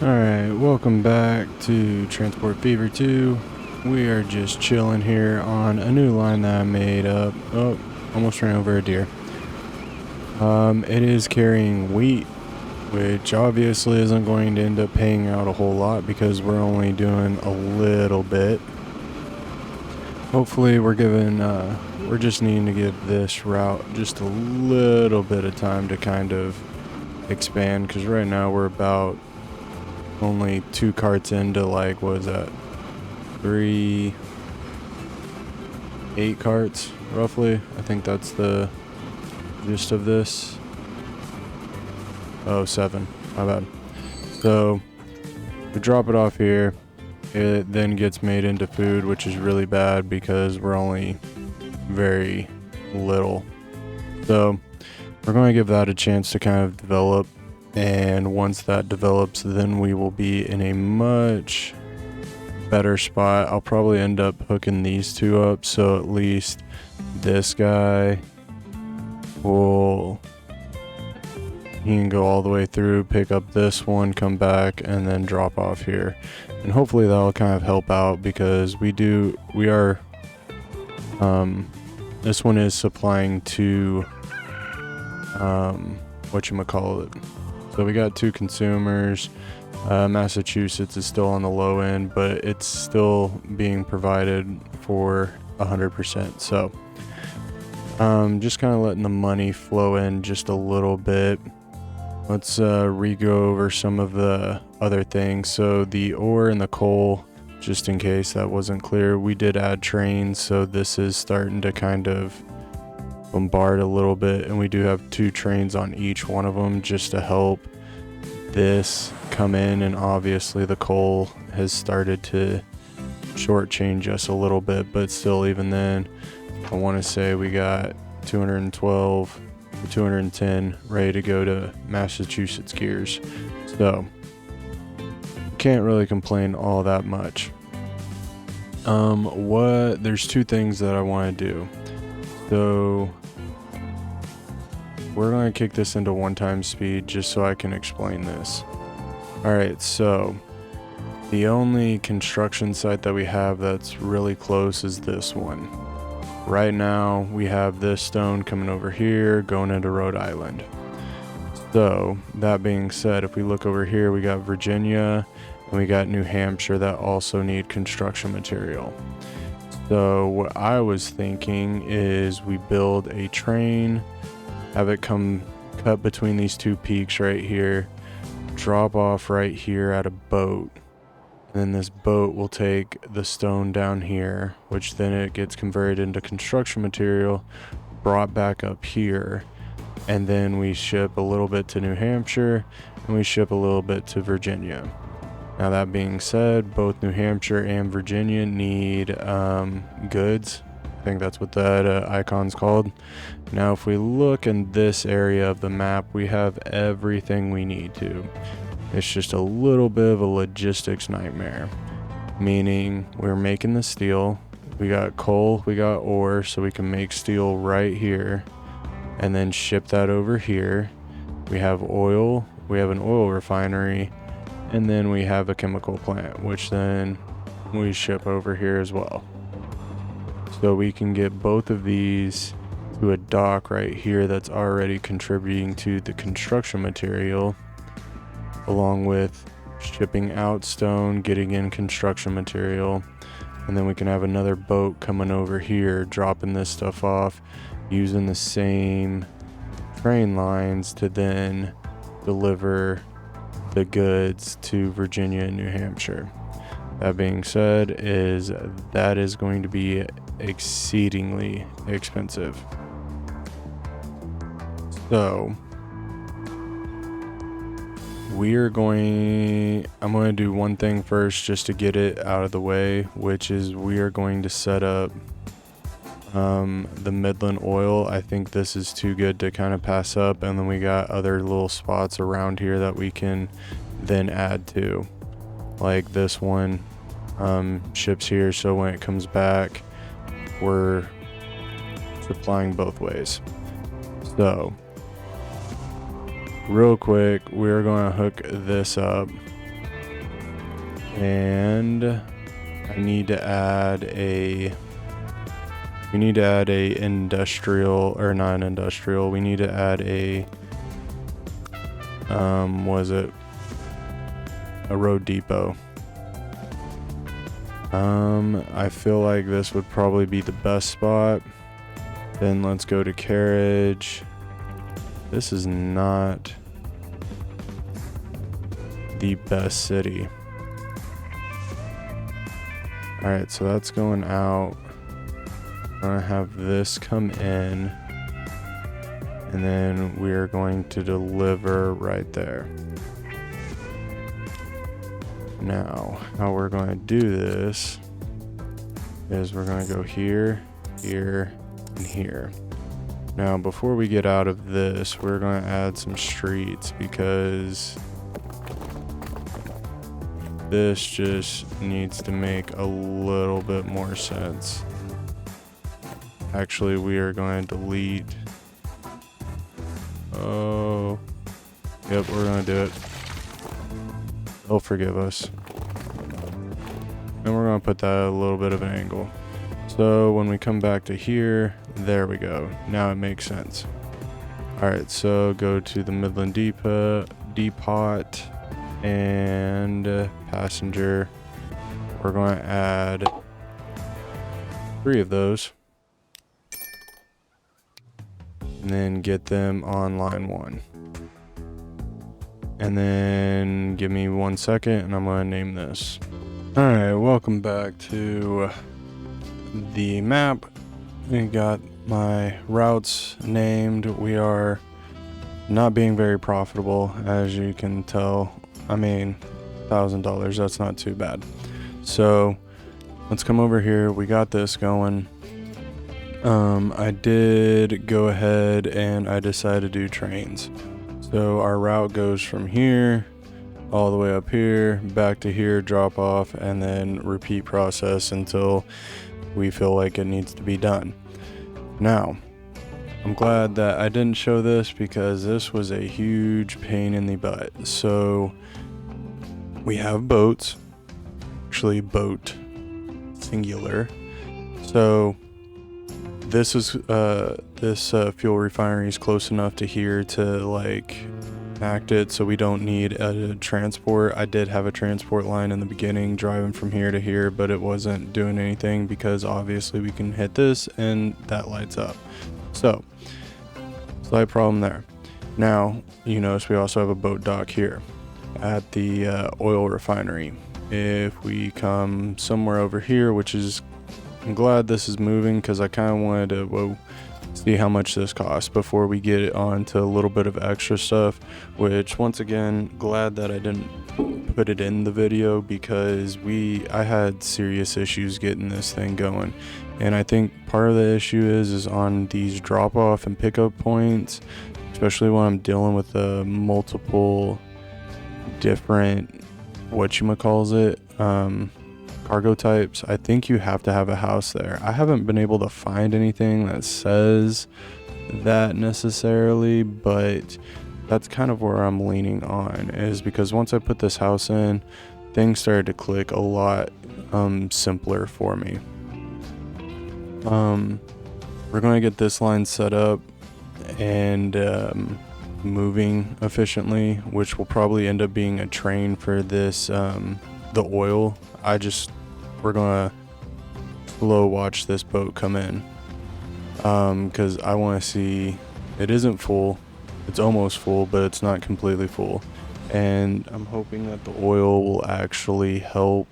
Alright, welcome back to Transport Fever 2. We are just chilling here on a new line that I made up. Oh, almost ran over a deer. It is carrying wheat, which obviously isn't going to end up paying out a whole lot because we're only doing a little bit. Hopefully we're just needing to give this route just a little bit of time to kind of expand, because right now we're about only 2 carts into, like, what is that, 8 carts roughly. I think that's the gist of this. Oh, 7, my bad. So we drop it off here, it then gets made into food, which is really bad because we're only very little. So we're going to give that a chance to kind of develop, and once that develops, then we will be in a much better spot. I'll probably end up hooking these two up, so at least this guy he can go all the way through, pick up this one, come back, and then drop off here. And hopefully that'll kind of help out, because this one is supplying to whatchamacallit. So we got 2 consumers. Massachusetts is still on the low end, but it's still being provided for 100%. So just kind of letting the money flow in just a little bit. Let's re-go over some of the other things. So the ore and the coal, just in case that wasn't clear, we did add trains, so this is starting to kind of bombard a little bit, and we do have 2 trains on each one of them just to help this come in. And obviously the coal has started to shortchange us a little bit, but still, even then, I want to say we got 212 or 210 ready to go to Massachusetts gears, so can't really complain all that much. There's 2 things that I want to do. So we're going to kick this into 1 speed just so I can explain this. Alright, so the only construction site that we have that's really close is this one. Right now we have this stone coming over here going into Rhode Island. So that being said, if we look over here, we got Virginia and we got New Hampshire that also need construction material. So what I was thinking is we build a train, have it come cut between these 2 peaks right here, drop off right here at a boat, and then this boat will take the stone down here, which then it gets converted into construction material, brought back up here, and then we ship a little bit to New Hampshire and we ship a little bit to Virginia. Now that being said, both New Hampshire and Virginia need goods. I think that's what that icon's called. Now if we look in this area of the map, we have everything we need to. It's just a little bit of a logistics nightmare, meaning we're making the steel, we got coal, we got ore, so we can make steel right here and then ship that over here. We have oil, we have an oil refinery, and then we have a chemical plant, which then we ship over here as well. So we can get both of these to a dock right here that's already contributing to the construction material, along with shipping out stone, getting in construction material, and then we can have another boat coming over here, dropping this stuff off, using the same train lines to then deliver the goods to Virginia and New Hampshire. That being said, that is going to be exceedingly expensive. So I'm going to do one thing first just to get it out of the way, which is we are going to set up the Midland oil. I think this is too good to kind of pass up, and then we got other little spots around here that we can then add to, like this one ships here, so when it comes back we're supplying both ways. So real quick, we're going to hook this up And I need to add a, we need to add a industrial, or not an industrial, we need to add a, what is it? A road depot. I feel like this would probably be the best spot. Then let's go to carriage. This is not the best city. Alright, so that's going out. I'm gonna have this come in, and then we're going to deliver right there. Now, how we're going to do this is we're going to go here, here, and here. Now, before we get out of this, we're going to add some streets because this just needs to make a little bit more sense. Actually, we are going to delete. Oh, yep, we're going to do it. They'll forgive us. And we're going to put that at a little bit of an angle. So when we come back to here, there we go. Now it makes sense. Alright, so go to the Midland Depot and passenger. We're going to add 3 of those. And then get them on line 1. And then give me 1 second and I'm going to name this. Alright, welcome back to the map. We got my routes named. We are not being very profitable, as you can tell. I mean, $1,000, that's not too bad. So let's come over here. We got this going. I did go ahead and I decided to do trains. So our route goes from here all the way up here, back to here, drop off, and then repeat process until we feel like it needs to be done. Now, I'm glad that I didn't show this because this was a huge pain in the butt. So we have boats, actually boat, singular. So this is this fuel refinery is close enough to here to like act it, so we don't need a transport. I did have a transport line in the beginning driving from here to here, but it wasn't doing anything because obviously we can hit this and that lights up. So slight problem there. Now you notice we also have a boat dock here at the oil refinery. If we come somewhere over here, which is, I'm glad this is moving because I kind of wanted to see how much this costs before we get it on to a little bit of extra stuff, which once again, glad that I didn't put it in the video because I had serious issues getting this thing going. And I think part of the issue is on these drop off and pickup points, especially when I'm dealing with multiple different, cargo types. I think you have to have a house there. I haven't been able to find anything that says that necessarily, but that's kind of where I'm leaning on, is because once I put this house in, things started to click a lot simpler for me. We're going to get this line set up and moving efficiently, which will probably end up being a train for this the oil. We're gonna slow watch this boat come in because I want to see. It isn't full, it's almost full, but it's not completely full, and I'm hoping that the oil will actually help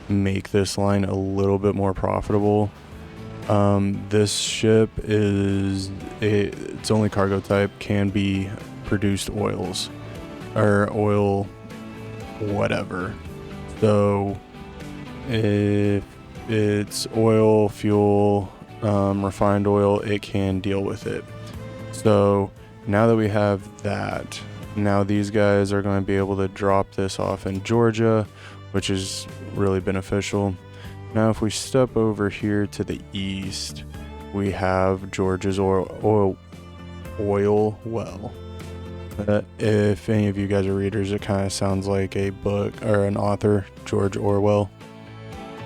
make this line a little bit more profitable. This ship it's only cargo type, can be produced oils or oil whatever. So if it's oil, fuel, refined oil, it can deal with it. So now that we have that, now these guys are going to be able to drop this off in Georgia, which is really beneficial. Now if we step over here to the east, we have Georgia's oil well. If any of you guys are readers, it kind of sounds like a book or an author, George Orwell.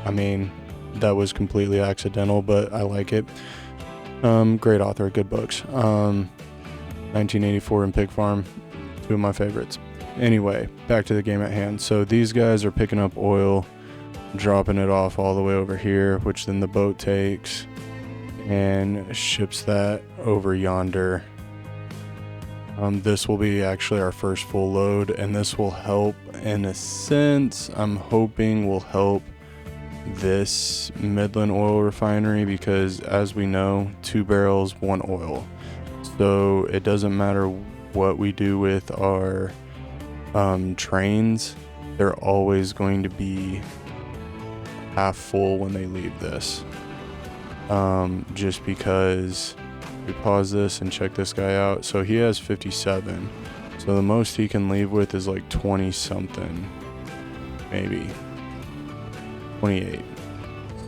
I mean, that was completely accidental, but I like it. Great author, good books. 1984 and Pig Farm, two of my favorites. Anyway, back to the game at hand. So these guys are picking up oil, dropping it off all the way over here, which then the boat takes and ships that over yonder. This will be actually our first full load, and this will help in a sense. I'm hoping will help this Midland oil refinery, because as we know, 2 barrels, 1 oil. So it doesn't matter what we do with our trains, they're always going to be half full when they leave this. Just because we pause this and check this guy out. So he has 57. So the most he can leave with is like 20 something, maybe 28.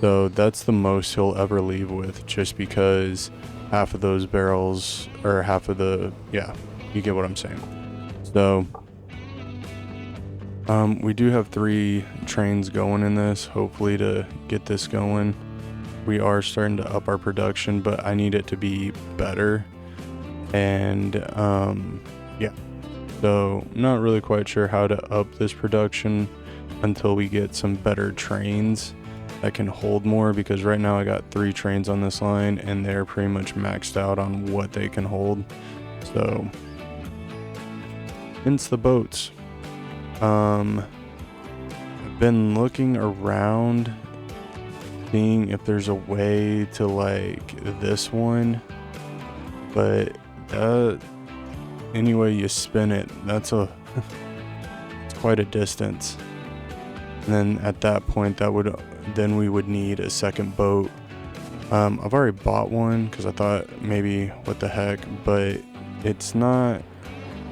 So that's the most he'll ever leave with, just because half of those barrels, or half of the, yeah, you get what I'm saying. So we do have 3 trains going in this, hopefully to get this going. We are starting to up our production, but I need it to be better. And yeah, so not really quite sure how to up this production until we get some better trains that can hold more, because right now I got 3 trains on this line and they're pretty much maxed out on what they can hold. So hence the boats. I've been looking around, seeing if there's a way to like this one, but any way you spin it, that's it's quite a distance. And then at that point, then we would need a second boat. I've already bought one because I thought maybe what the heck, but it's not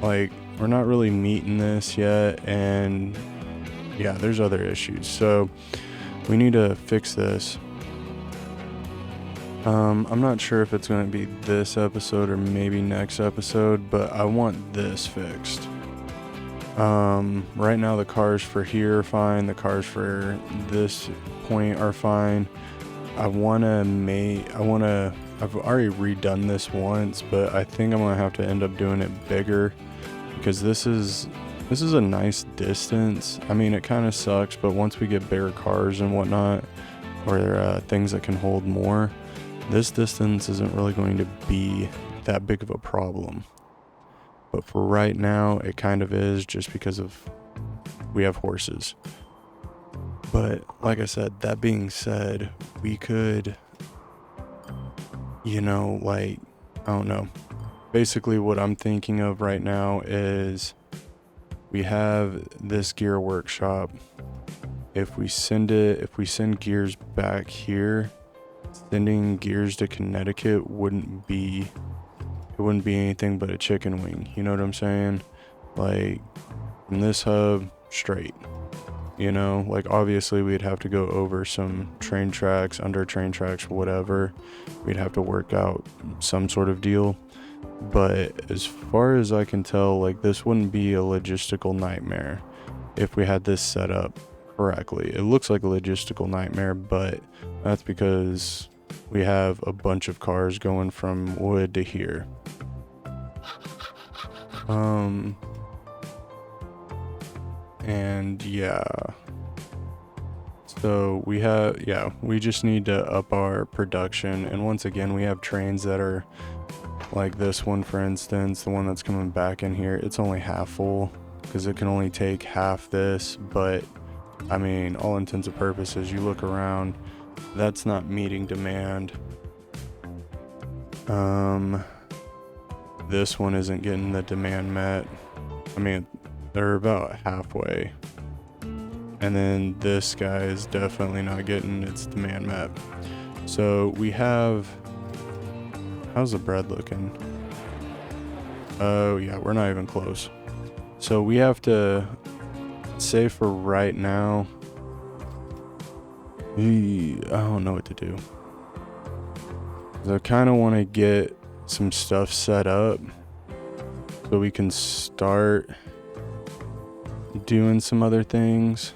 like, we're not really meeting this yet, and yeah, there's other issues, so we need to fix this. I'm not sure if it's going to be this episode or maybe next episode, but I want this fixed. Right now the cars for here are fine, the cars for this point are fine. I've already redone this once, but I think I'm gonna have to end up doing it bigger, because this is a nice distance. I mean, it kind of sucks, but once we get bigger cars and whatnot, or things that can hold more, this distance isn't really going to be that big of a problem. But for right now, it kind of is, just because we have horses. But like I said, that being said, we could, I don't know. Basically what I'm thinking of right now is we have this gear workshop. If we send gears back here, sending gears to Connecticut wouldn't be anything but a chicken wing. You know what I'm saying? Like, from this hub straight, like obviously we'd have to go over some train tracks, under train tracks, whatever. We'd have to work out some sort of deal. But as far as I can tell, like, this wouldn't be a logistical nightmare if we had this set up correctly. It looks like a logistical nightmare, but that's because we have a bunch of cars going from Wood to here. And yeah, so we just need to up our production. And once again, we have trains that are like this one, for instance, the one that's coming back in here, it's only half full because it can only take half this. But I mean, all intents and purposes, you look around, that's not meeting demand. This one isn't getting the demand met. I mean, they're about halfway. And then this guy is definitely not getting its demand met. So we have, how's the bread looking? Oh yeah, we're not even close. So we have to say for right now, I don't know what to do. I kind of want to get some stuff set up so we can start doing some other things.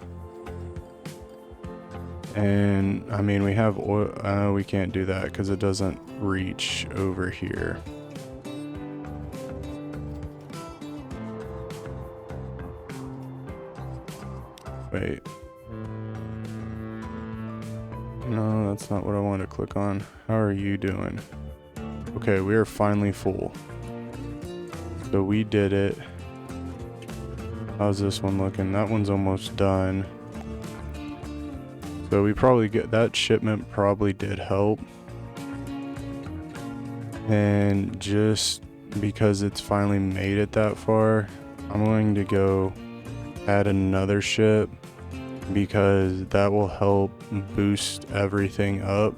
And I mean, we have oil. We can't do that because it doesn't reach over here. Wait. No, that's not what I wanted to click on. How are you doing? Okay, we are finally full. So we did it. How's this one looking? That one's almost done. So we probably get that shipment probably did help. And just because it's finally made it that far, I'm going to go add another ship because that will help boost everything up.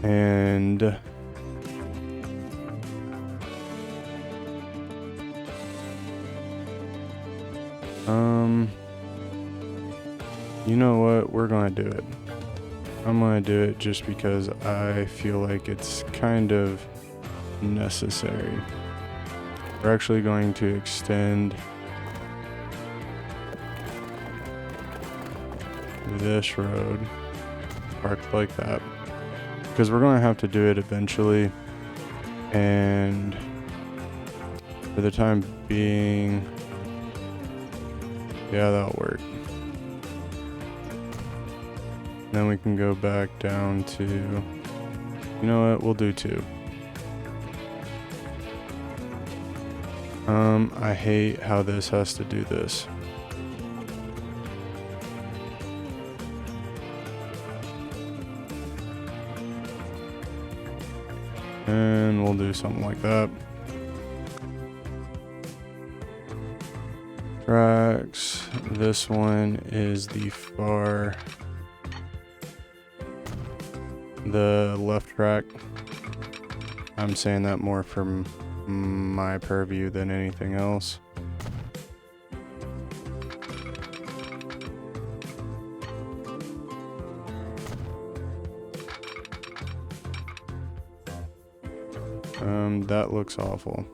And you know what? We're gonna do it. I'm gonna do it just because I feel like it's kind of necessary. We're actually going to extend this road parked like that because we're going to have to do it eventually, and for the time being, yeah, that'll work. Then we can go back down to, you know what, we'll do 2. I hate how this has to do this. And we'll do something like that. Tracks. This one is the left track. I'm saying that more from my purview than anything else. That looks awful.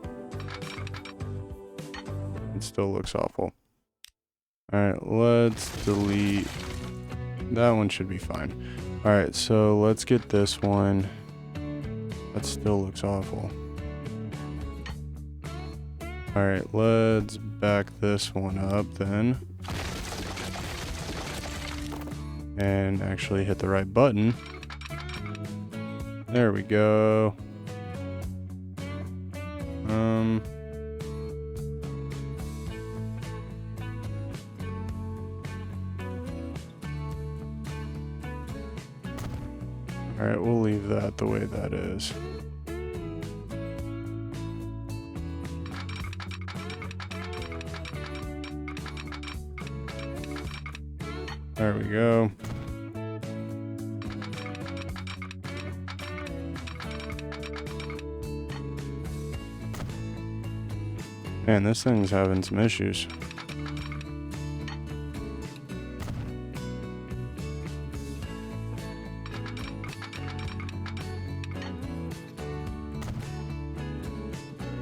It still looks awful. Alright, let's delete. That one should be fine. Alright, so let's get this one. That still looks awful. Alright, let's back this one up then. And actually hit the right button. There we go. Alright, we'll leave that the way that is. There we go. Man, this thing's having some issues.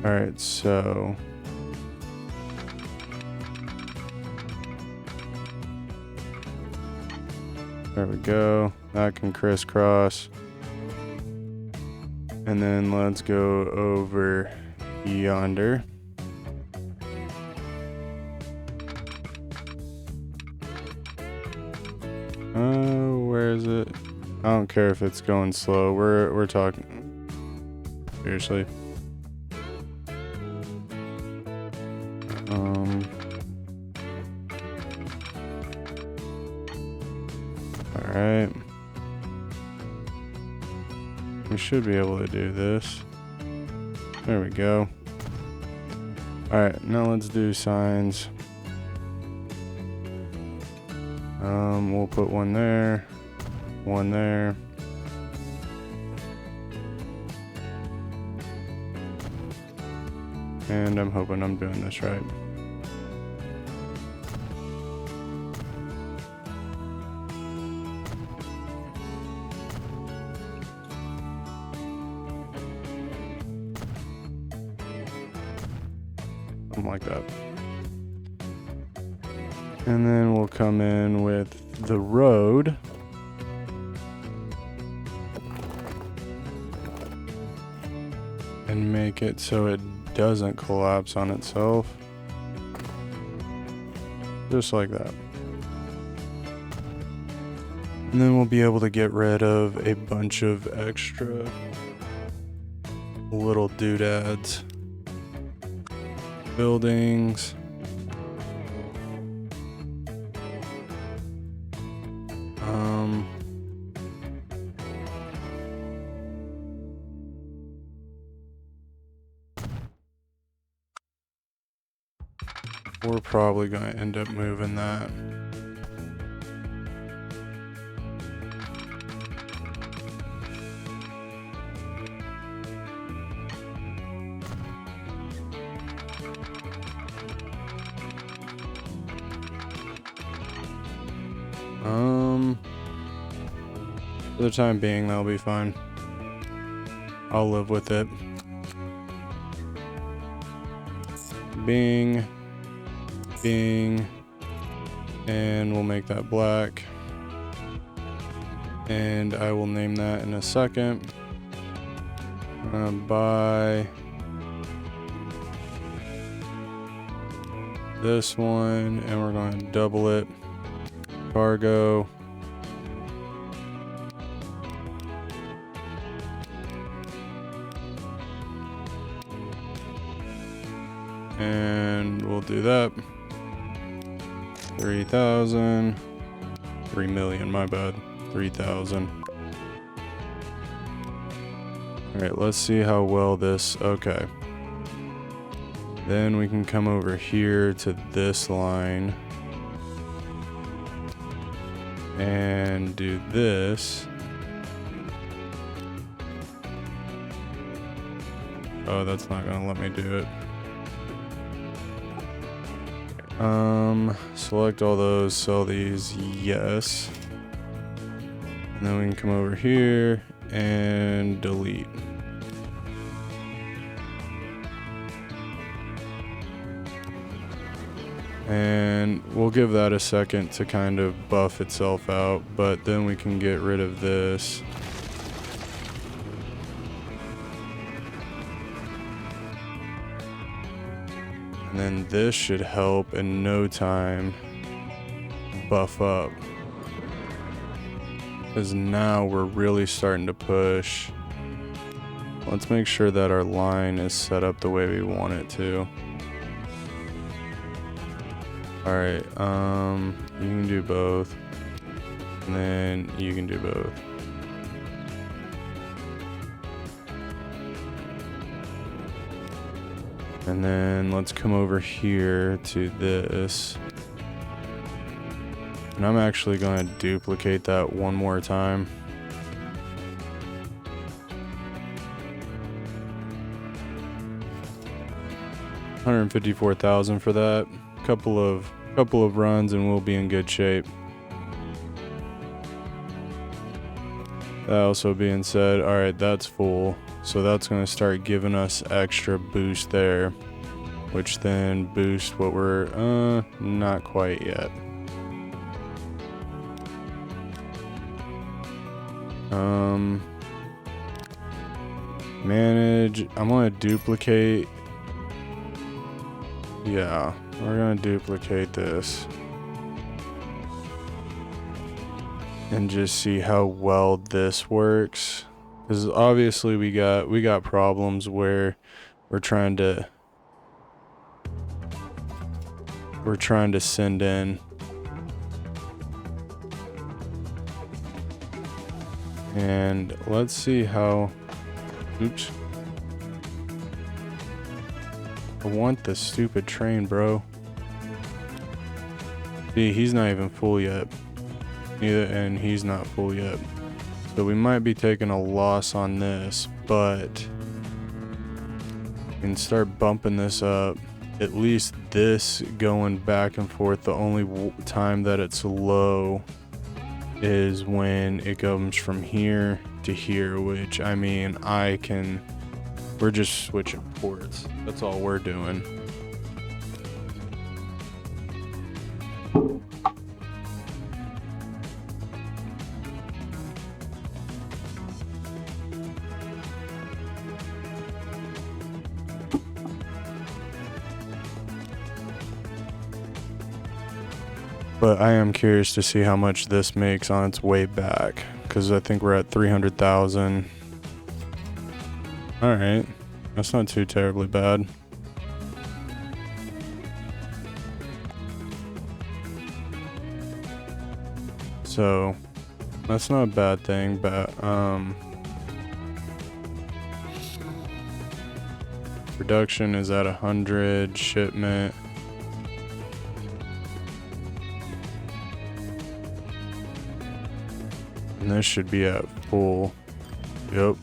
Alright, so there we go. That can crisscross. And then let's go over yonder. Where is it? I don't care if it's going slow. We're talking seriously. Alright. We should be able to do this. There we go. Alright, now let's do signs. We'll put one there, one there. And I'm hoping I'm doing this right. like that. And then we'll come in with the road. And make it so it doesn't collapse on itself. Just like that. And then we'll be able to get rid of a bunch of extra little doodads. Buildings. We're probably going to end up moving that. For the time being, that'll be fine. I'll live with it. Bing. Bing. And we'll make that black. And I will name that in a second. Buy this one, and we're going to double it. Cargo. And we'll do that. 3,000. 3 million, my bad. 3,000. Alright, let's see how well this... Okay. Then we can come over here to this line. And do this. Oh, that's not gonna let me do it. Select all those, sell these, yes. And then we can come over here and delete. And we'll give that a second to kind of buff itself out, but then we can get rid of this. And then this should help in no time buff up. Because now we're really starting to push. Let's make sure that our line is set up the way we want it to. Alright, you can do both. And then you can do both. And then let's come over here to this. And I'm actually going to duplicate that one more time. $154,000 for that. Couple of runs and we'll be in good shape. That also being said, alright, that's full. So that's going to start giving us extra boost there, which then boosts what we're, not quite yet. Manage, I'm going to duplicate. Yeah, we're going to duplicate this. And just see how well this works. Because obviously we got problems where we're trying to send in. And let's see how, oops. I want the stupid train, bro. See, he's not even full yet. Neither, and he's not full yet. So we might be taking a loss on this, but we can start bumping this up. At least this going back and forth, the only time that it's low is when it comes from here to here, which, I mean, we're just switching ports. That's all we're doing. But I am curious to see how much this makes on its way back, because I think we're at 300,000. All right, that's not too terribly bad. So that's not a bad thing, but production is at 100, shipment. And this should be at full. Yep.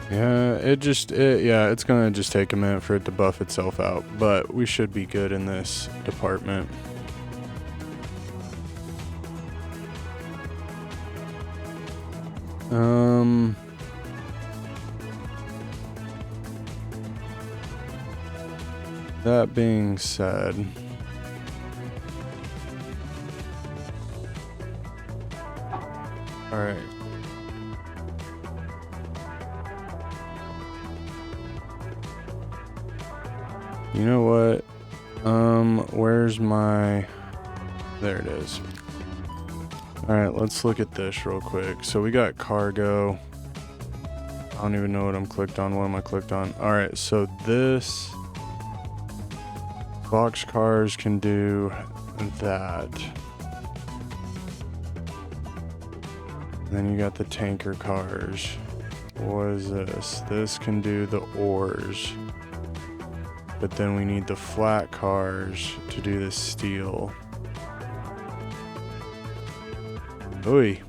Yeah, it's gonna just take a minute for it to buff itself out, but we should be good in this department. That being said, all right. You know what? Where's my... There it is. Alright, let's look at this real quick. So we got cargo. I don't even know what I'm clicked on. What am I clicked on? Alright, so this... box cars can do that. And then you got the tanker cars. What is this? This can do the ores. But then we need the flat cars to do the steel. Oy.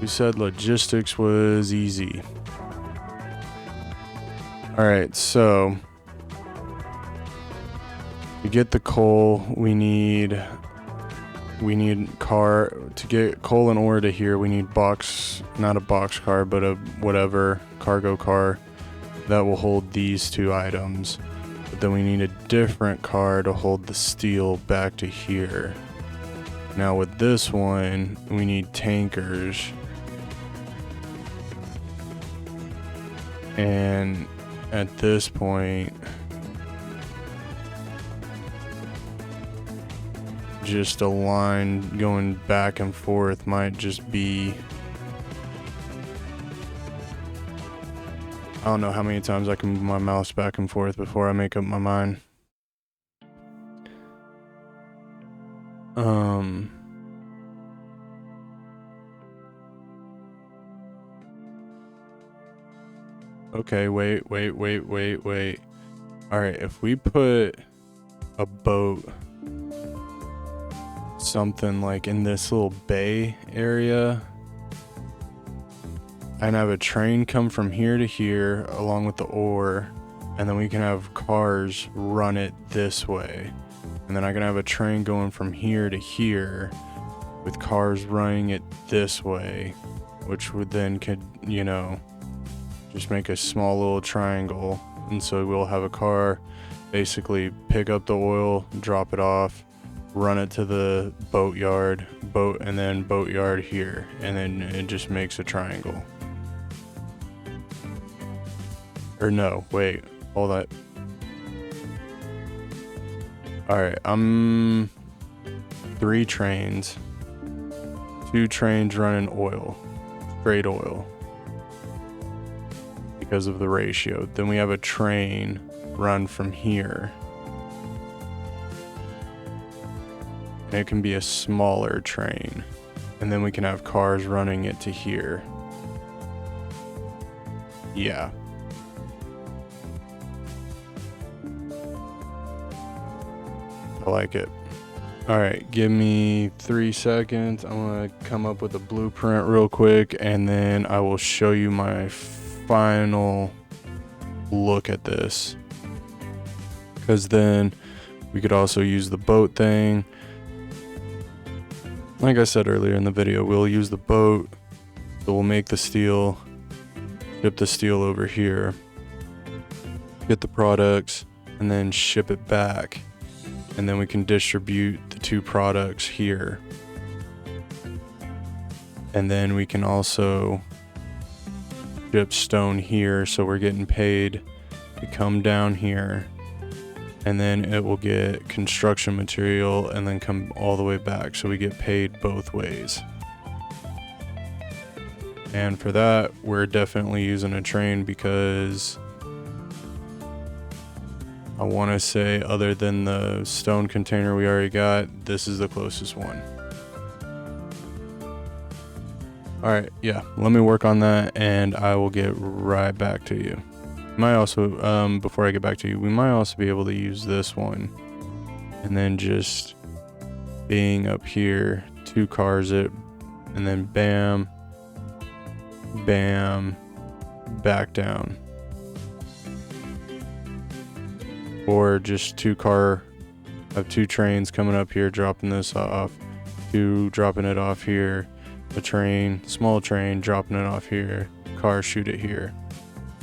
You said logistics was easy. Alright, so to get the coal, we need car. To get coal and ore to here, we need not a box car, but a whatever cargo car that will hold these two items. But then we need a different car to hold the steel back to here. Now with this one, we need tankers. And at this point, just a line going back and forth might just be... I don't know how many times I can move my mouse back and forth before I make up my mind. Okay, wait. Alright, if we put a boat something like in this little bay area, and have a train come from here to here along with the ore, and then we can have cars run it this way, and then I can have a train going from here to here with cars running it this way, which would then could, you know, just make a small little triangle. And so we'll have a car basically pick up the oil, drop it off, run it to the boatyard, and then boatyard here, and then it just makes a triangle. Or no, wait, hold that. Alright, 3 trains. 2 trains running oil. Straight oil. Because of the ratio. Then we have a train run from here. And it can be a smaller train. And then we can have cars running it to here. Yeah. I like it. Alright, give me 3 seconds. I'm gonna come up with a blueprint real quick, and then I will show you my final look at this. Because then we could also use the boat thing. Like I said earlier in the video, we'll use the boat, so we'll make the steel, ship the steel over here, get the products, and then ship it back. And then we can distribute the 2 products here. And then we can also ship stone here, so we're getting paid to come down here, and then it will get construction material and then come all the way back, so we get paid both ways. And for that, we're definitely using a train because I want to say, other than the stone container we already got, this is the closest one. Alright, yeah, let me work on that and I will get right back to you. Might also, before I get back to you, we might also be able to use this one. And then just being up here, 2 cars it, and then bam, bam, back down. Or just 2 trains coming up here, dropping this off, 2 dropping it off here, a train, small train, dropping it off here, cars shoot it here,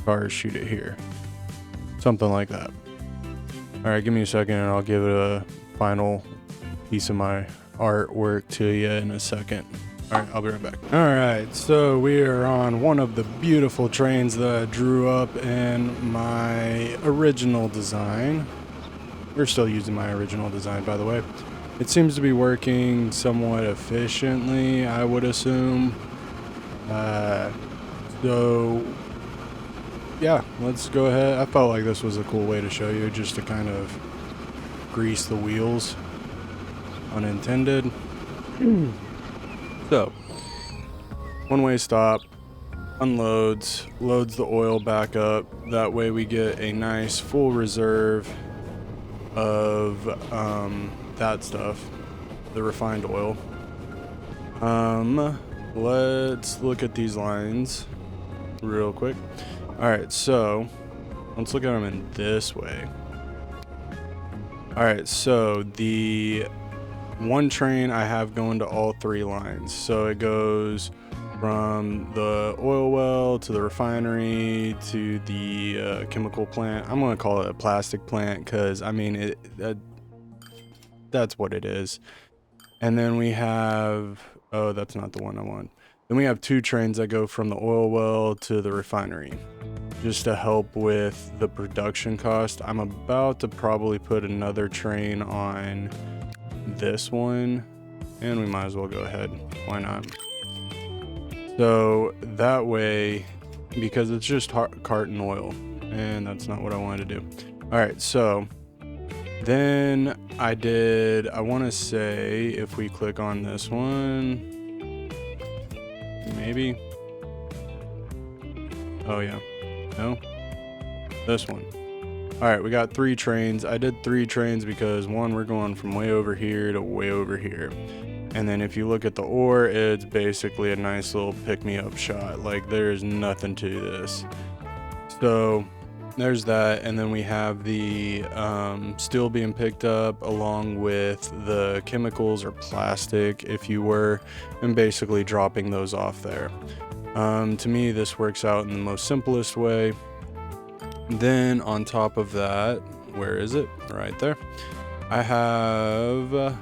cars shoot it here, something like that. All right, give me a second and I'll give it a final piece of my artwork to you in a second. All right, I'll be right back. All right, so we are on one of the beautiful trains that I drew up in my original design. We're still using my original design, by the way. It seems to be working somewhat efficiently, I would assume. So, yeah, let's go ahead. I felt like this was a cool way to show you, just to kind of grease the wheels. Unintended. So, one-way stop, unloads, loads the oil back up. That way we get a nice full reserve of that stuff, the refined oil. Let's look at these lines real quick. All right, so let's look at them in this way. All right, so the one train I have going to all 3 lines. So it goes from the oil well to the refinery to the chemical plant. I'm going to call it a plastic plant because, I mean, that's what it is. And then we have, oh, that's not the one I want. Then we have 2 trains that go from the oil well to the refinery, just to help with the production cost. I'm about to probably put another train on this one, and we might as well go ahead. Why not? So that way, because it's just carton oil, and that's not what I wanted to do. All right, so then I want to say, if we click on this one, maybe, oh yeah, no, this one. All right, we got 3 trains. I did 3 trains because, one, we're going from way over here to way over here. And then if you look at the ore, it's basically a nice little pick-me-up shot. Like, there's nothing to this. So there's that. And then we have the steel being picked up along with the chemicals or plastic, if you were, and basically dropping those off there. To me, this works out in the most simplest way. Then on top of that, where is it? Right there. I have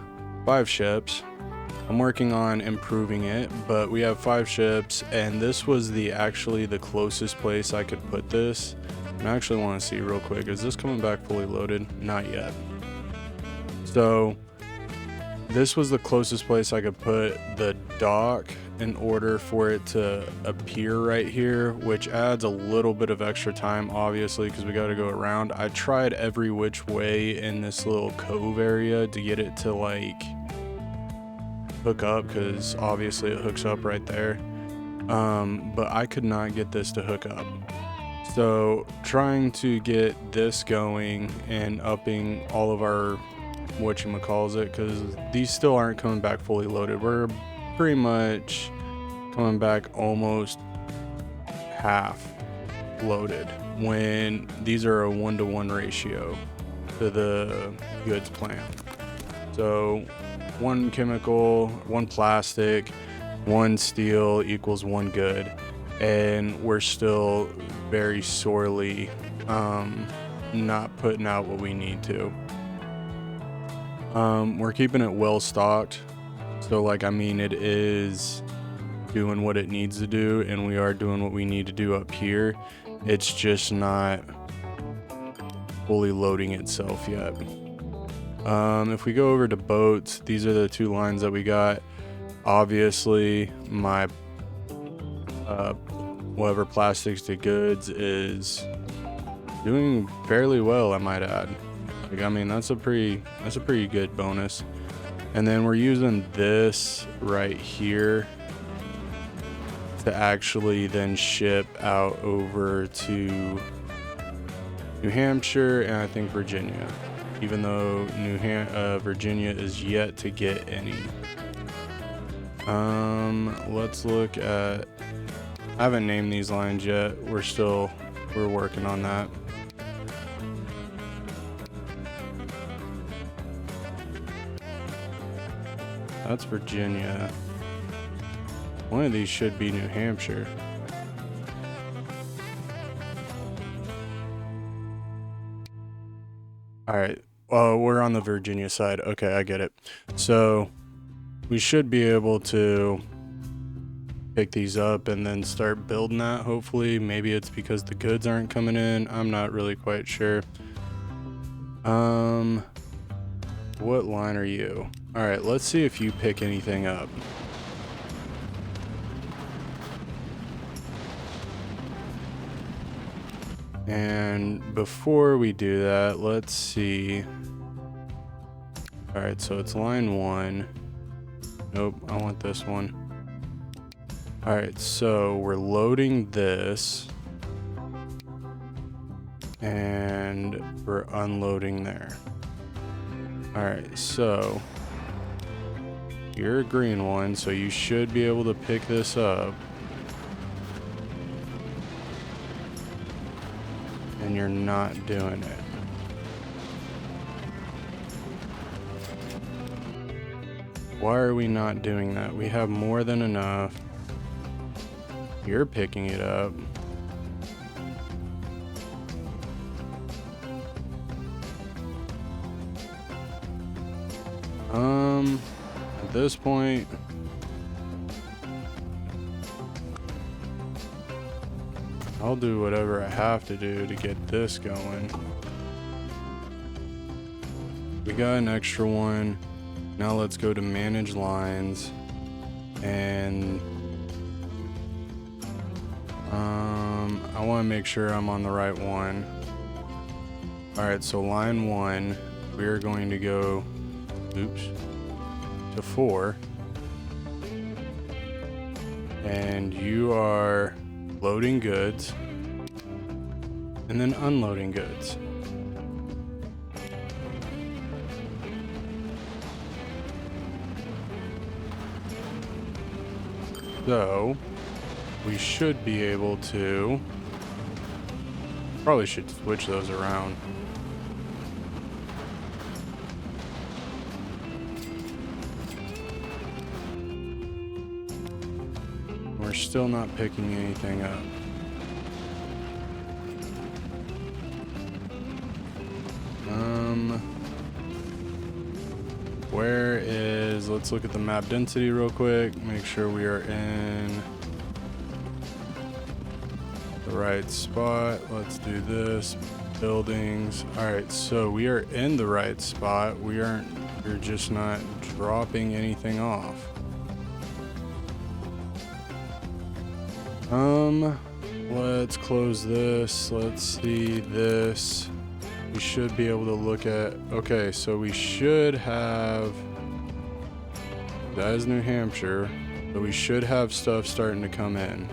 5 ships. I'm working on improving it, but we have 5 ships, and this was actually the closest place I could put this. And I actually want to see real quick, is this coming back fully loaded? Not yet. So this was the closest place I could put the dock in order for it to appear right here, which adds a little bit of extra time, obviously, because we got to go around. I tried every which way in this little cove area to get it to like hook up, because obviously it hooks up right there, but I could not get this to hook up. So trying to get this going and upping all of our whatchamacallit, because these still aren't coming back fully loaded. We're pretty much coming back almost half loaded when these are a 1-to-1 ratio to the goods plant. So 1 chemical, 1 plastic, 1 steel equals 1 good, and we're still very sorely not putting out what we need to. We're keeping it well stocked, so like, I mean, it is doing what it needs to do, and we are doing what we need to do up here. It's just not fully loading itself yet. If we go over to boats, these are the two lines that we got. Obviously, my whatever plastics to goods is doing fairly well, I might add. Like, I mean, that's a pretty good bonus. And then we're using this right here to actually then ship out over to New Hampshire and I think Virginia, even though Virginia is yet to get any. Let's look at, I haven't named these lines yet. We're working on that. That's Virginia. One of these should be New Hampshire. All right. Oh, we're on the Virginia side. Okay, I get it. So we should be able to pick these up and then start building that, hopefully. Maybe it's because the goods aren't coming in. I'm not really quite sure. What line are you? All right, let's see if you pick anything up. And before we do that, let's see. All right, so it's line 1. Nope, I want this one. All right, so we're loading this and we're unloading there. All right, so you're a green one, so you should be able to pick this up. And you're not doing it. Why are we not doing that? We have more than enough. You're picking it up. At this point, I'll do whatever I have to do to get this going. We got an extra one. Now let's go to manage lines and I want to make sure I'm on the right one. All right, so line 1, we are going to go, to 4. And you are loading goods and then unloading goods. So we should be able to, probably should switch those around. We're still not picking anything up. Where is, let's look at the map density real quick, make sure we are in the right spot. Let's do this, buildings. All right, so we are in the right spot. We're just not dropping anything off. Let's close this. Let's see this. We should be able to look at, okay, so we should have, that is New Hampshire, but we should have stuff starting to come in.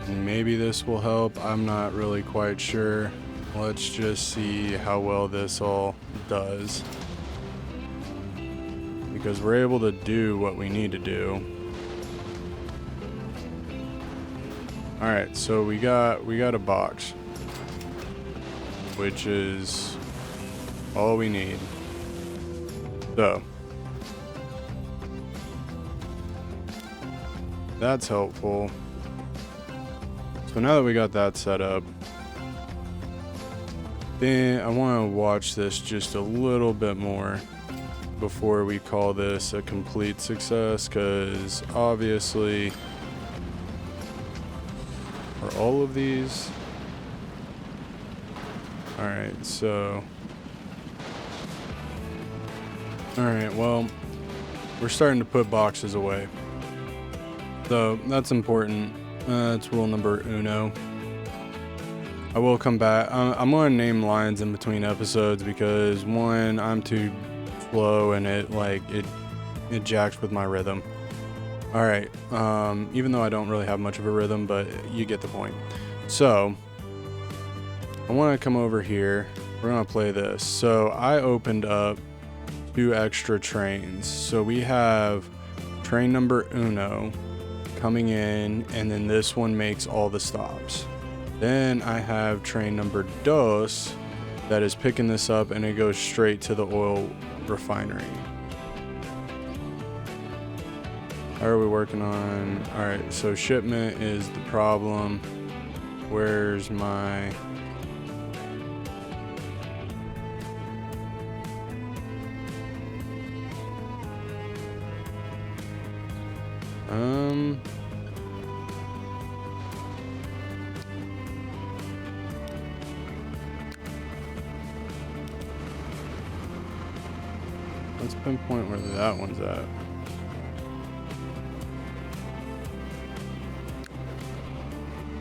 And maybe this will help. I'm not really quite sure. Let's just see how well this all does. Because we're able to do what we need to do. All right, so we got a box, which is all we need. So that's helpful. So now that we got that set up, then I want to watch this just a little bit more before we call this a complete success, because obviously, are all of these? Alright, so... Alright, well, we're starting to put boxes away. So, that's important. That's rule number uno. I will come back. I'm going to name lines in between episodes because, one, I'm too slow and it jacks with my rhythm. Alright, even though I don't really have much of a rhythm, but you get the point. So, I want to come over here. We're going to play this. So, I opened up 2 extra trains. So, we have train number uno coming in, and then this one makes all the stops. Then I have train number dos that is picking this up, and it goes straight to the oil refinery. How are we working on? Alright, so shipment is the problem. Where's my... Let's pinpoint where that one's at.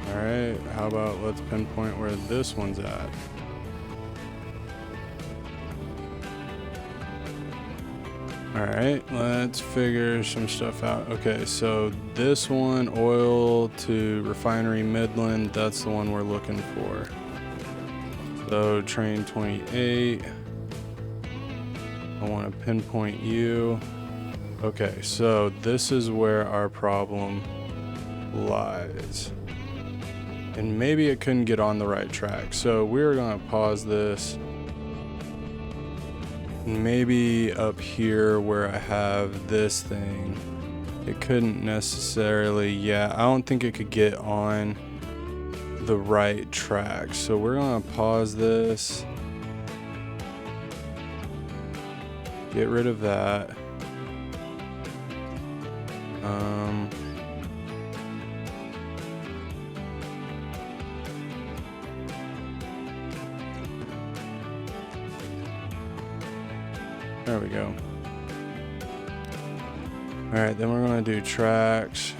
Alright, how about let's pinpoint where this one's at. Alright, let's figure some stuff out. Okay, so this one, oil to refinery Midland, that's the one we're looking for. So train 28. I want to pinpoint you. Okay, so this is where our problem lies. And maybe it couldn't get on the right track. So we're going to pause this. Maybe up here where I have this thing, it couldn't necessarily, yeah, I don't think it could get on the right track. So we're going to pause this. Get rid of that. There we go. Alright, then we're going to do tracks.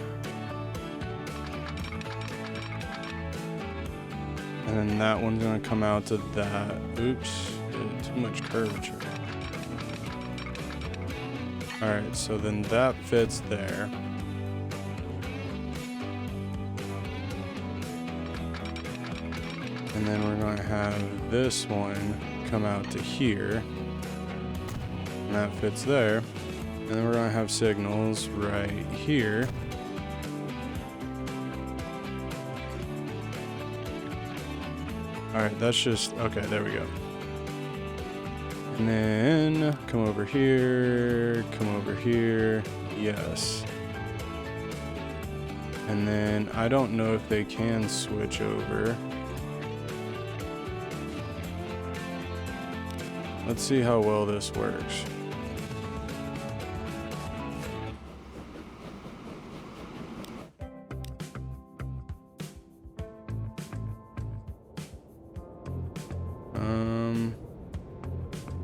And then that one's going to come out to that. Oops, too much curvature. Alright, so then that fits there. And then we're going to have this one come out to here. And that fits there. And then we're going to have signals right here. Alright, that's just, okay, there we go. And then come over here, yes. And then I don't know if they can switch over. Let's see how well this works.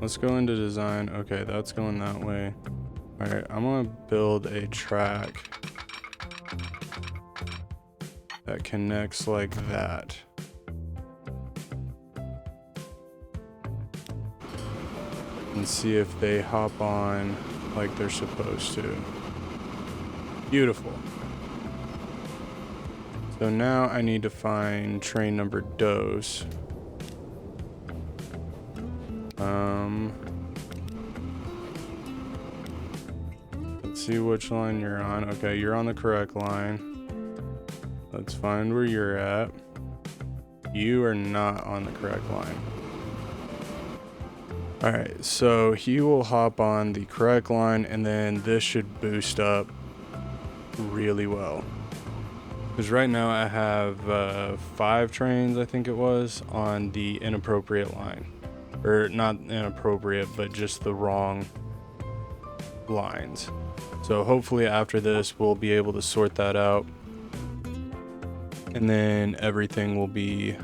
Let's go into design. Okay, that's going that way. Alright, I'm gonna build a track that connects like that. And see if they hop on like they're supposed to. Beautiful. So now I need to find train number dos. Let's see which line you're on. Okay, you're on the correct line. Let's find where you're at. You are not on the correct line. Alright, so he will hop on the correct line, and then this should boost up really well. Because right now I have 5 trains, I think it was, on the inappropriate line. Or not inappropriate, but just the wrong lines. So hopefully after this, we'll be able to sort that out. And then everything will be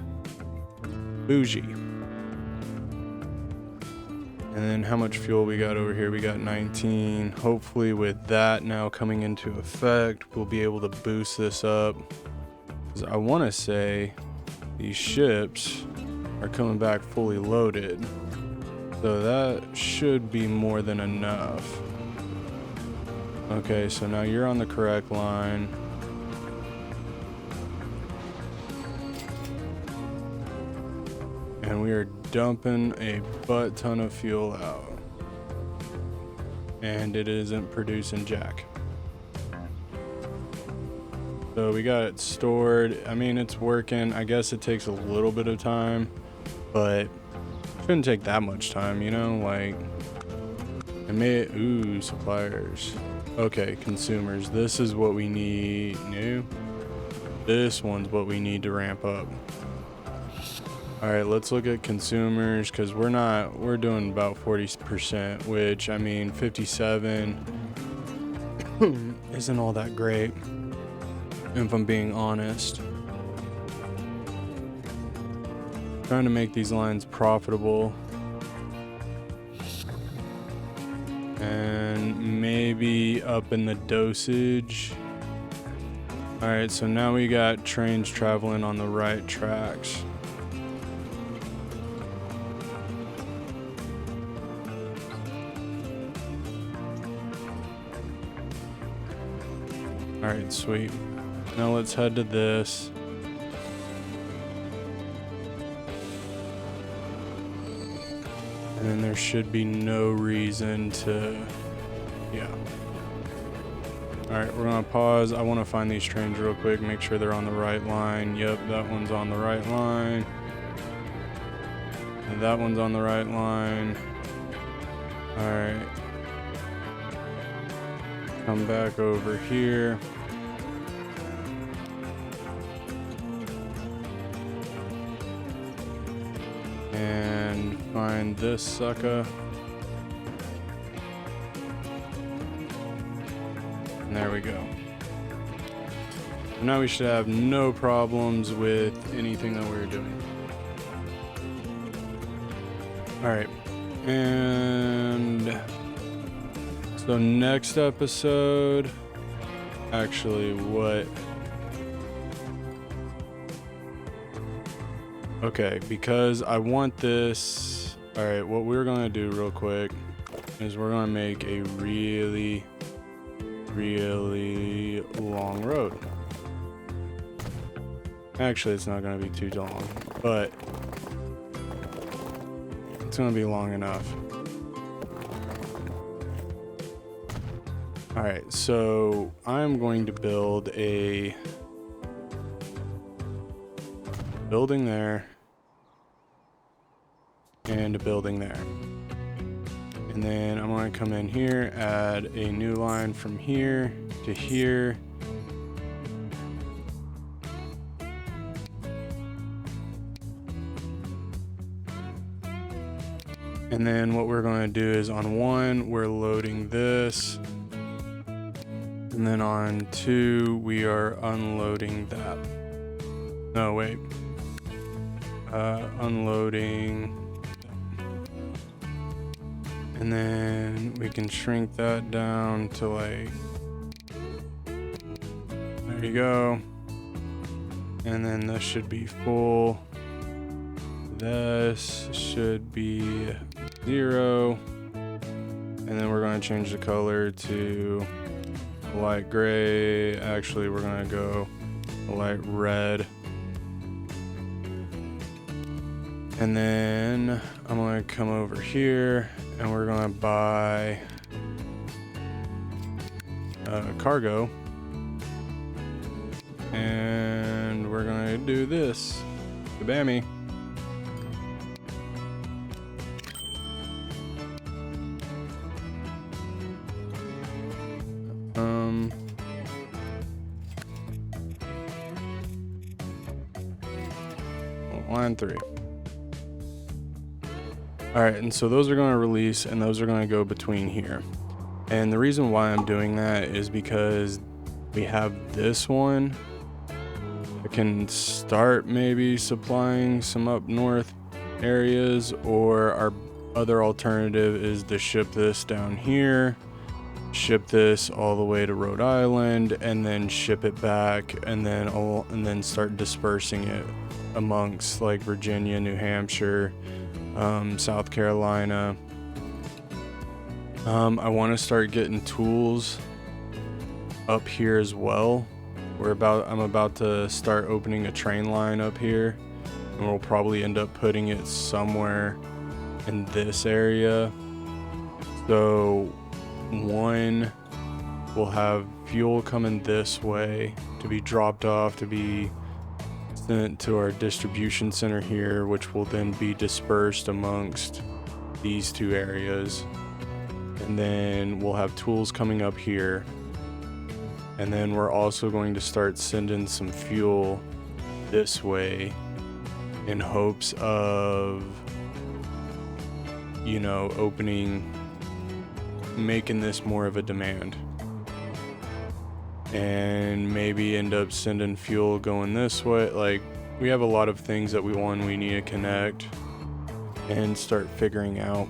bougie. And then how much fuel we got over here? We got 19. Hopefully with that now coming into effect, we'll be able to boost this up. Because I want to say these ships are coming back fully loaded. So that should be more than enough. Okay, so now you're on the correct line. And we are dumping a butt ton of fuel out. And it isn't producing jack. So we got it stored. I mean, it's working. I guess it takes a little bit of time, but it shouldn't take that much time, you know? Like, it may, ooh, suppliers. Okay, consumers. This is what we need. No, this one's what we need to ramp up. All right, let's look at consumers, because we're doing about 40%, which, I mean, 57 isn't all that great, if I'm being honest. Trying to make these lines profitable. And maybe up in the dosage. All right, so now we got trains traveling on the right tracks. All right, sweet. Now let's head to this. And then there should be no reason to, yeah. All right, we're gonna pause. I wanna find these trains real quick, make sure they're on the right line. Yep, that one's on the right line. And that one's on the right line. All right. Come back over here. And find this sucker. And there we go. Now we should have no problems with anything that we're doing. All right. And so next episode, actually what? Okay, because I want this. All right, what we're gonna do real quick is we're gonna make a really, really long road. Actually, it's not gonna be too long, but it's gonna be long enough. All right, so I'm going to build a building there and a building there. And then I'm going to come in here, add a new line from here to here. And then what we're going to do is on 1, we're loading this. And then on 2, we are unloading that. No, wait. Unloading. And then we can shrink that down to like, there you go. And then this should be full. This should be 0. And then we're going to change the color to light gray. Actually, we're going to go light red. And then I'm going to come over here and we're going to buy cargo. And we're going to do this. Kabammy. Line 3. All right, and so those are going to release and those are going to go between here. And the reason why I'm doing that is because we have this one. I can start maybe supplying some up north areas, or our other alternative is to ship this down here, ship this all the way to Rhode Island, and then ship it back, and then start dispersing it amongst like Virginia, New Hampshire, South Carolina. I want to start getting tools up here as well. I'm about to start opening a train line up here, and we'll probably end up putting it somewhere in this area. So one, we'll have fuel coming this way to be dropped off, to be sent to our distribution center here, which will then be dispersed amongst these two areas. And then we'll have tools coming up here. And then we're also going to start sending some fuel this way in hopes of, you know, making this more of a demand. And maybe end up sending fuel going this way. Like, we have a lot of things that we need to connect and start figuring out,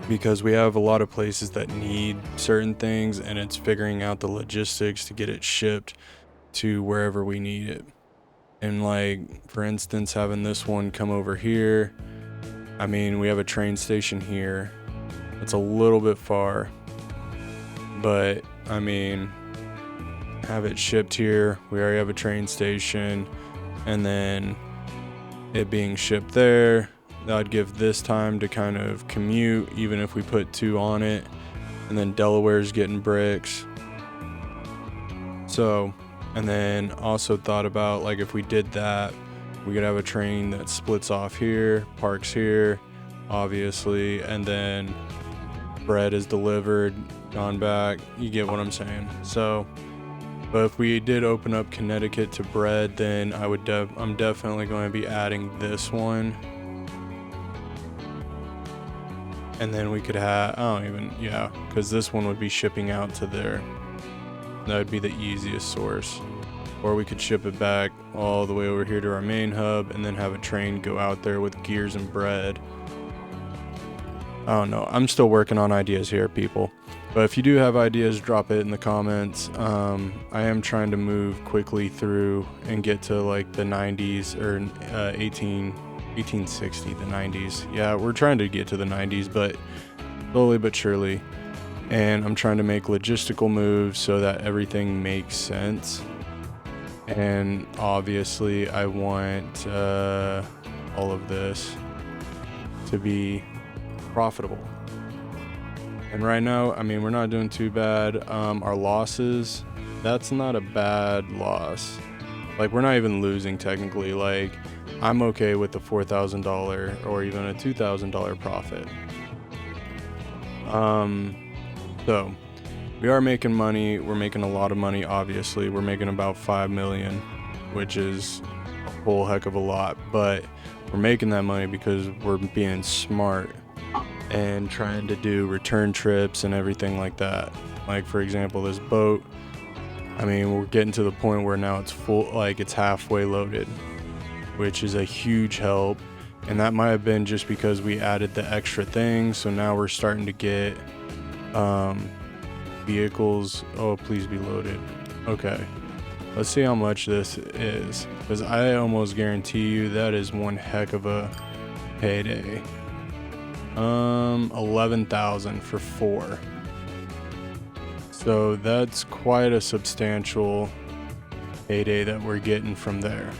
because we have a lot of places that need certain things, and it's figuring out the logistics to get it shipped to wherever we need it. And like, for instance, having this one come over here, I mean, we have a train station here. It's a little bit far, but I mean, have it shipped here. We already have a train station, and then it being shipped there, that would give this time to kind of commute, even if we put 2 on it. And then Delaware's getting bricks. So, and then also thought about, like, if we did that, we could have a train that splits off here, parks here, obviously, and then bread is delivered, gone back. You get what I'm saying? So, but if we did open up Connecticut to bread, then I'm definitely going to be adding this one. And then we could have, because this one would be shipping out to there. That would be the easiest source. Or we could ship it back all the way over here to our main hub, and then have a train go out there with gears and bread. I don't know. I'm still working on ideas here, people. But if you do have ideas, drop it in the comments. I am trying to move quickly through and get to like the 90s, or 1860, the 90s. Yeah, we're trying to get to the 90s, but slowly but surely. And I'm trying to make logistical moves so that everything makes sense. And obviously I want all of this to be profitable. And right now, I mean, we're not doing too bad. Our losses, that's not a bad loss. Like, we're not even losing technically. Like, I'm okay with the $4,000 or even a $2,000 profit. So we are making money. We're making a lot of money, obviously. We're making about 5 million, which is a whole heck of a lot, but we're making that money because we're being smart and trying to do return trips and everything like that. Like, for example, this boat, I mean, we're getting to the point where now it's full, like it's halfway loaded, which is a huge help. And that might have been just because we added the extra things. So now we're starting to get vehicles. Oh, please be loaded. Okay, let's see how much this is, because I almost guarantee you that is one heck of a payday. 11,000 for 4. So that's quite a substantial payday that we're getting from there.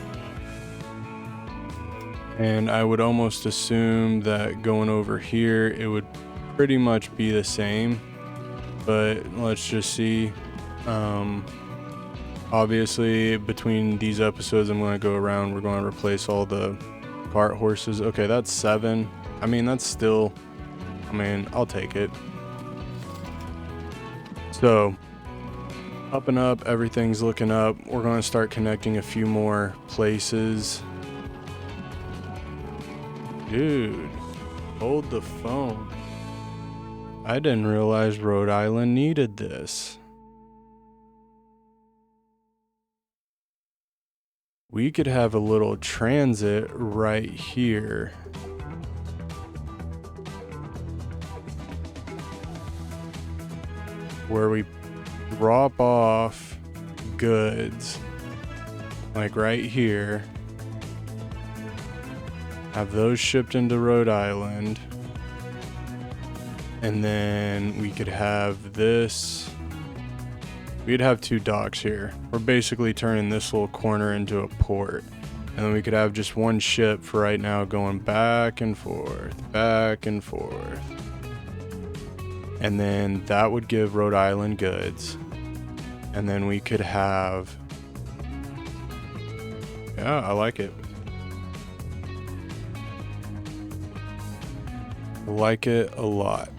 And I would almost assume that going over here, it would pretty much be the same, but let's just see. Obviously, between these episodes, I'm going to go around, we're going to replace all the cart horses. Okay, that's 7. I mean, that's still, I mean, I'll take it. So, up and up, everything's looking up. We're going to start connecting a few more places. Dude, hold the phone. I didn't realize Rhode Island needed this. We could have a little transit right here. Where we drop off goods. Like right here. Have those shipped into Rhode Island. And then we could have this. We'd have 2 docks here. We're basically turning this little corner into a port. And then we could have just one ship for right now going back and forth, back and forth. And then that would give Rhode Island goods. And then we could have... Yeah, I like it. I like it a lot.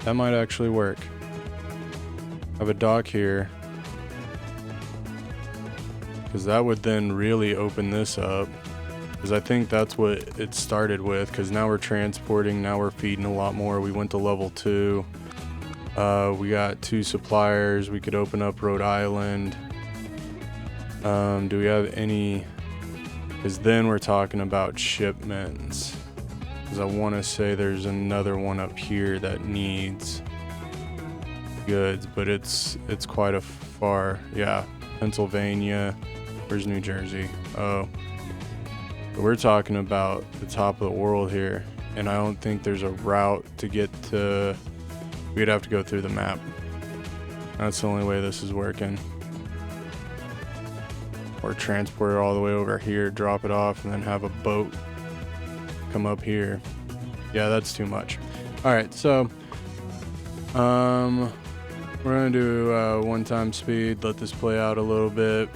That might actually work. Have a dock here. Because that would then really open this up. Because I think that's what it started with. Because now we're transporting, now we're feeding a lot more. We went to level 2. We got 2 suppliers. We could open up Rhode Island. Do we have any... Because then we're talking about shipments. Because I want to say there's another one up here that needs goods, but it's quite a far. Yeah, Pennsylvania. Where's New Jersey? Oh, we're talking about the top of the world here, and I don't think there's a route to get to. We'd have to go through the map. That's the only way this is working. Or transport it all the way over here, drop it off, and then have a boat come up here. Yeah, that's too much. All right, so we're gonna do 1x speed, let this play out a little bit.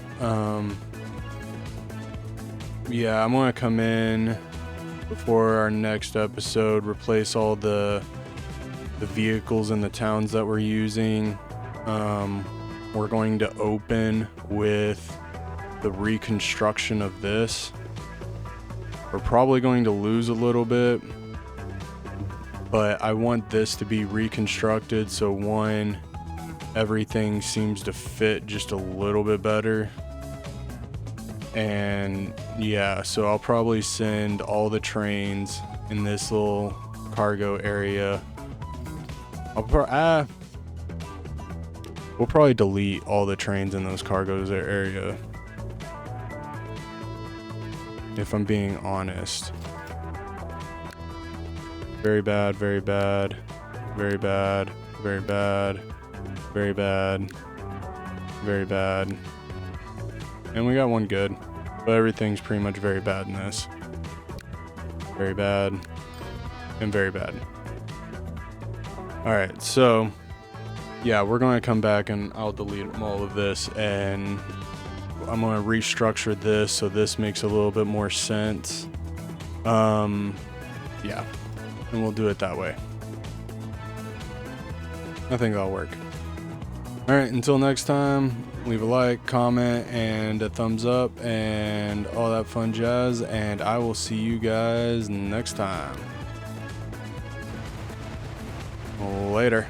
Yeah, I'm gonna come in before our next episode, replace all the vehicles in the towns that we're using. We're going to open with the reconstruction of this. We're probably going to lose a little bit, but I want this to be reconstructed so one, everything seems to fit just a little bit better. And yeah, so I'll probably send all the trains in this little cargo area. We'll probably delete all the trains in those cargoes area, if I'm being honest. Very bad, very bad, very bad, very bad, very bad, very bad. And we got one good, but everything's pretty much very bad in this. Very bad and very bad. All right, so yeah, we're going to come back and I'll delete all of this, and I'm going to restructure this so this makes a little bit more sense. Yeah, and we'll do it that way. I think that'll work. All right, until next time, leave a like, comment, and a thumbs up, and all that fun jazz, and I will see you guys next time. Later.